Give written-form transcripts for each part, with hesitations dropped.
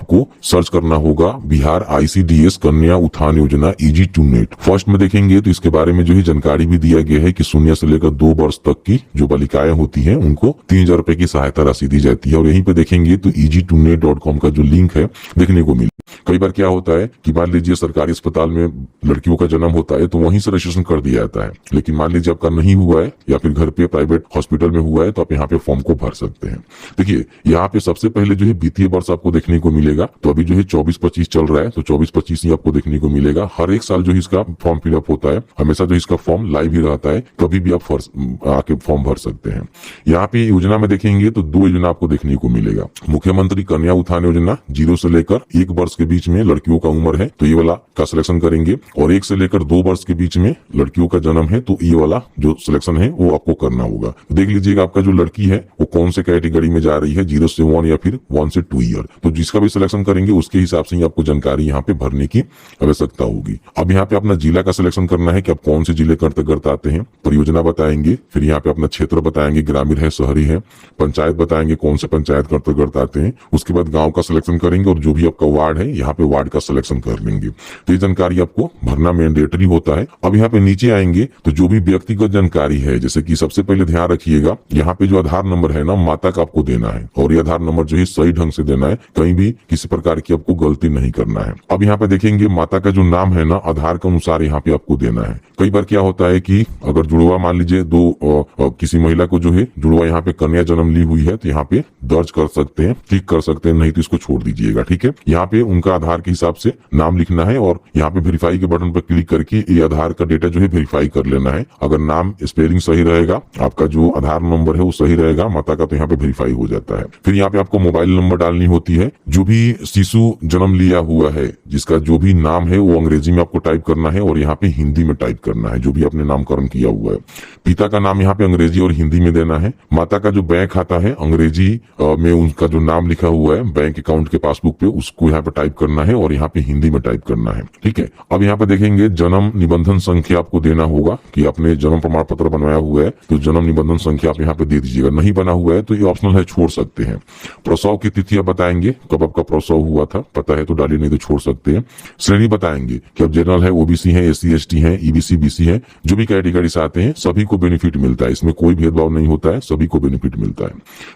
आपको सर्च करना होगा Bihar ICDS Kanya Utthan Yojana EG2NET। First में देखेंगे तो इसके बारे में जो है जानकारी भी दिया गया है कि शून्य से लेकर 2 वर्ष तक की जो बालिकाएं होती हैं उनको 3,000 रुपए की सहायता राशि दी जाती है। और यहीं पे देखेंगे तो EG2NET.com का जो लिंक है देखने को मिले। कई बार क्या होता है कि मान लीजिए सरकारी अस्पताल में लड़कियों का जन्म होता है तो वहीं से रजिस्ट्रेशन कर दिया जाता है, लेकिन मान लीजिए आपका नहीं हुआ है या फिर घर पे प्राइवेट हॉस्पिटल में हुआ है तो आप यहाँ पे फॉर्म को भर सकते हैं। देखिए यहाँ पे सबसे पहले जो है वित्तीय वर्ष आपको देखने को मिलेगा, तो अभी जो है 24-25 चल रहा है तो 24-25 ही आपको देखने को मिलेगा। हर एक साल जो है इसका फॉर्म फिलअप होता है, हमेशा जो इसका फॉर्म लाइव ही रहता है, कभी भी आप आके फॉर्म भर सकते हैं। यहाँ पे योजना में देखेंगे तो 2 योजना आपको देखने को मिलेगा। मुख्यमंत्री कन्या उत्थान योजना 0 से लेकर 1 वर्ष के बीच में लड़कियों का उम्र है तो ये वाला का सिलेक्शन करेंगे, और 1 से लेकर 2 वर्ष के बीच में लड़कियों का जन्म है तो ये वाला जो सिलेक्शन है वो आपको करना होगा। देख लीजिएगा आपका जो लड़की है वो कौन से कैटेगरी में जा रही है, 0 से 1 या फिर 1 से 2 ईयर। तो जिसका भी सिलेक्शन करेंगे उसके हिसाब से ही आपको जानकारी यहाँ पे भरने की आवश्यकता होगी। अब यहाँ पे अपना जिला का सिलेक्शन करना है कि आप कौन से जिले के अंतर्गत आते हैं, परियोजना बताएंगे, फिर यहाँ पे अपना क्षेत्र बताएंगे, ग्रामीण है शहरी है, पंचायत बताएंगे कौन से पंचायत के अंतर्गत आते हैं, उसके बाद गाँव का सिलेक्शन करेंगे और जो भी आपका वार्ड है यहाँ पे वार्ड का सिलेक्शन कर लेंगे। तो ये जानकारी आपको भरना मैंडेटरी होता है। अब यहाँ पे नीचे आएंगे तो जो भी व्यक्तिगत जानकारी है, जैसे कि सबसे पहले ध्यान रखिएगा यहाँ पे जो आधार नंबर है ना माता का आपको देना है, और ये आधार नंबर जो है सही ढंग से देना है, कहीं भी किसी प्रकार की आपको गलती नहीं करना है। अब यहाँ पे देखेंगे माता का जो नाम है ना आधार के अनुसार यहाँ पे आपको देना है। कई बार क्या होता है कि अगर जुड़वा मान लीजिए किसी महिला को जो है जुड़वा यहाँ पे कन्या जन्म ली हुई है तो यहाँ पे दर्ज कर सकते हैं, क्लिक कर सकते हैं, नहीं तो इसको छोड़ दीजिएगा। ठीक है, यहाँ पे उनका आधार के हिसाब से नाम लिखना है और यहाँ पे वेरीफाई के बटन पर क्लिक करके ये आधार का डेटा जो है वेरीफाई कर लेना है। अगर नाम स्पेलिंग सही रहेगा, आपका जो आधार नंबर है वो सही रहेगा माता का, तो यहाँ पे वेरीफाई हो जाता है। फिर यहाँ पे आपको मोबाइल नंबर डालनी होती है। जो भी शिशु जन्म लिया हुआ है जिसका जो भी नाम है वो अंग्रेजी में आपको टाइप करना है और यहाँ पे हिंदी में टाइप करना है, जो भी आपने नामकरण किया हुआ है। पिता का नाम यहाँ पे अंग्रेजी और हिंदी में देना है। माता का जो बैंक खाता है अंग्रेजी में उनका जो नाम लिखा हुआ है बैंक अकाउंट के पासबुक पे उसको यहाँ पे टाइप करना है और यहाँ पे हिंदी में टाइप करना है। ठीक है, अब यहाँ पे देखेंगे जन्म निबंधन संख्या आपको देना होगा कि आपने जन्म प्रमाण पत्र बनवाया हुआ है तो जन्म निबंधन संख्या आप यहाँ पे दे दीजिएगा। नहीं बना हुआ है तो ये ऑप्शनल है, छोड़ सकते हैं। प्रसव की तिथि आप बताएंगे कब आपका प्रसव हुआ था, पता है तो डालिए, नहीं तो छोड़ सकते हैं। श्रेणी बताएंगे कि अब जनरल है, OBC है, SC ST है, EBC BC है, जो भी कैटेगरी से आते हैं सभी को बेनिफिट मिलता है, इसमें कोई भेदभाव नहीं होता है, सभी को बेनिफिट मिलता है।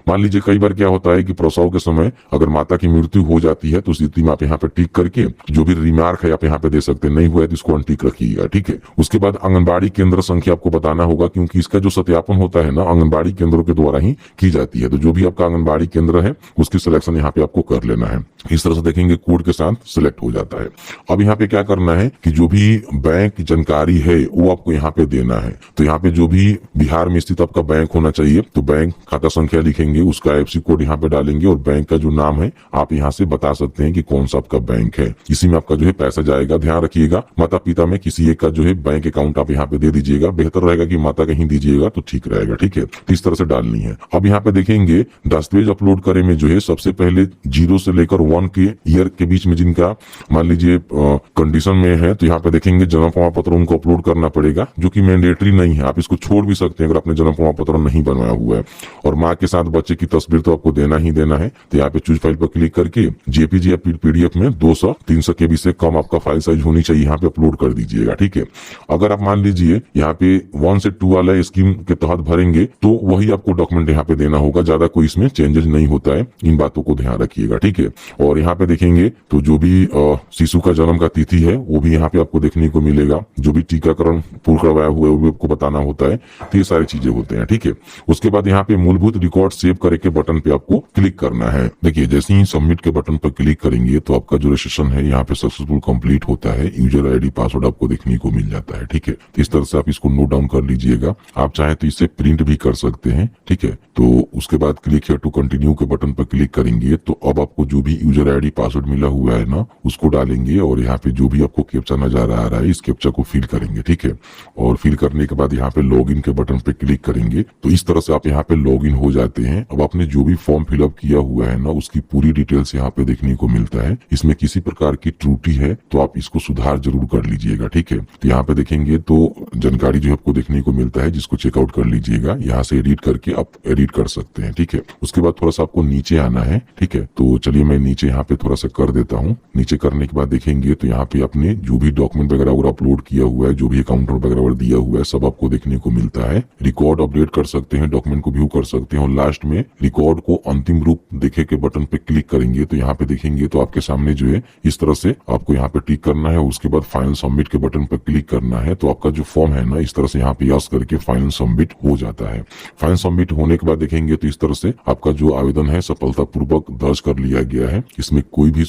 मान लीजिए कई बार क्या होता है कि प्रसव के समय अगर माता की मृत्यु हो जाती है तो स्थिति में आप यहाँ पे टिक करके जो भी रिमार्क है आप यहाँ पे दे सकते हैं, नहीं हुआ है तो इसको अनटिक रखिएगा। ठीक है, उसके बाद आंगनबाड़ी केंद्र संख्या आपको बताना होगा क्योंकि इसका जो सत्यापन होता है ना आंगनबाड़ी केंद्रों के द्वारा ही की जाती है, तो जो भी आपका आंगनबाड़ी केंद्र है उसकी सिलेक्शन यहाँ पे आपको कर लेना है। इस तरह से देखेंगे कोड के साथ सिलेक्ट हो जाता है। अब यहाँ पे क्या करना है कि जो भी बैंक जानकारी है वो आपको यहाँ पे देना है। तो यहाँ पे जो भी बिहार में स्थित आपका बैंक होना चाहिए तो बैंक खाता संख्या लिखेंगे, उसका IFSC कोड यहाँ पे डालेंगे और बैंक का जो नाम है आप यहाँ से बता सकते हैं कि कौन सा आपका बैंक है, इसी में आपका जो है पैसा जाएगा। ध्यान रखिएगा माता पिता में किसी एक का जो है बैंक अकाउंट आप यहाँ पे दे दीजिएगा, बेहतर रहेगा कि माता कहीं दीजिएगा तो ठीक रहेगा। ठीक है, इस तरह से डालनी है। अब यहाँ पे देखेंगे दस्तावेज अपलोड करे में जो है सबसे पहले 0 से लेकर 1 के ईयर के बीच में जिनका मान लीजिए कंडीशन में है तो यहाँ पे देखेंगे जन्म प्रमाण पत्र उनको अपलोड करना पड़ेगा, जो कि मैंडेटरी नहीं है, आप इसको छोड़ भी सकते हैं अगर आपने जन्म प्रमाण पत्र नहीं बनवाया हुआ है। और माँ के साथ बच्चे की तस्वीर तो आपको देना ही देना है। तो यहाँ पे चूज फाइल पर क्लिक करके JPG या PDF में 200-300 KB से कम आपका फाइल साइज होनी चाहिए, यहाँ पे अपलोड कर दीजिएगा। ठीक है, अगर आप मान लीजिए यहाँ पे 1 से 2 वाला स्कीम के तहत भरेंगे तो वही आपको डॉक्यूमेंट यहाँ पे देना होगा, ज्यादा कोई इसमें चेंजेस नहीं होता है, इन बातों को ध्यान रखिएगा। ठीक है, और यहाँ पे देखेंगे तो जो भी शिशु का जन्म का तिथि है वो भी यहाँ पे आपको देखने को मिलेगा, जो भी टीकाकरण पूर्ण करवाया हुआ है वो भी आपको बताना होता है। तो ये सारी चीजें होते हैं। ठीक है, उसके बाद यहाँ पे मूलभूत रिकॉर्ड सेव करे के बटन पे आपको क्लिक करना है। देखिए जैसे ही सबमिट के बटन पर क्लिक करेंगे तो आपका जो रजिस्ट्रेशन है यहाँ पे सक्सेसफुल कंप्लीट होता है, यूजर ID पासवर्ड आपको देखने को मिल जाता है। ठीक है, तो इस तरह से आप इसको नोट डाउन कर लीजिएगा। आप चाहे तो इसे प्रिंट भी कर सकते हैं। ठीक है, तो उसके बाद क्लिक हियर टू कंटिन्यू के बटन पर क्लिक करेंगे तो अब आपको जो भी यूजर ID पासवर्ड मिला हुआ है ना उसको डालेंगे और यहाँ पे जो भी आपको कैप्चा नजर आ रहा है इस कैप्चा को फिल करेंगे। ठीक है, और फिल करने के बाद यहाँ पे लॉगिन के बटन पे क्लिक करेंगे तो इस तरह से आप यहाँ पे लॉगिन हो जाते हैं। अब आपने जो भी फॉर्म फिलअप किया हुआ है ना उसकी पूरी डिटेल्स यहाँ पे देखने को मिलता है। इसमें किसी प्रकार की त्रुटि है तो आप इसको सुधार जरूर कर लीजिएगा, ठीक है। तो यहाँ पे देखेंगे तो जानकारी जो आपको देखने को मिलता है, जिसको चेकआउट कर लीजिएगा। यहाँ से एडिट करके आप एडिट कर सकते हैं, ठीक है। उसके बाद थोड़ा सा आपको नीचे आना है, ठीक है। तो चलिए मैं नीचे यहाँ पे थोड़ा सा कर देता हूँ। नीचे करने के बाद देखेंगे तो यहाँ पे आपने जो भी डॉक्यूमेंट वगैरह अपलोड किया हुआ है, जो भी अकाउंट वगैरह दिया हुआ है, सब आपको देखने को मिलता है। रिकॉर्ड अपडेट कर सकते हैं, डॉक्यूमेंट को व्यू कर सकते हैं, और लास्ट में रिकॉर्ड को अंतिम रूप देखे के बटन पे क्लिक करेंगे तो यहाँ पे देखेंगे तो आपके सामने जो है इस तरह से आपको यहाँ पे टिक करना है। उसके बाद फाइनल सबमिट के बटन पर क्लिक करना है, तो आपका जो फॉर्म है ना, इस तरह से यहाँ पे यस करके फाइनल सबमिट हो जाता है। फाइनल सबमिट होने के बाद देखेंगे तो इस तरह से आपका जो आवेदन है सफलतापूर्वक दर्ज कर लिया गया है। इसमें कोई भी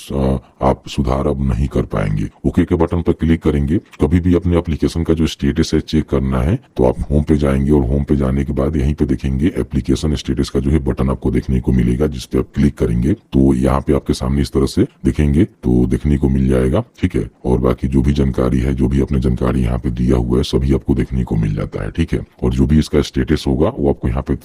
आप सुधार अब नहीं कर पाएंगे। ओके के बटन पर क्लिक करेंगे। कभी भी अपने एप्लीकेशन का जो स्टेटस है चेक करना है तो आप होम पे जाएंगे, और होम पे जाने के बाद यहीं पे देखेंगे एप्लीकेशन स्टेटस का जो है बटन आपको देखने को मिलेगा, जिस पे आप क्लिक करेंगे तो यहाँ पे आपके सामने इस तरह से देखेंगे तो देखने को मिल जाएगा, ठीक है। और बाकी जो भी जानकारी है, जो भी अपने जानकारी यहाँ पे दिया हुआ है, सभी आपको देखने को मिल जाता है, ठीक है। और जो भी इसका स्टेटस होगा वो आपको यहाँ पे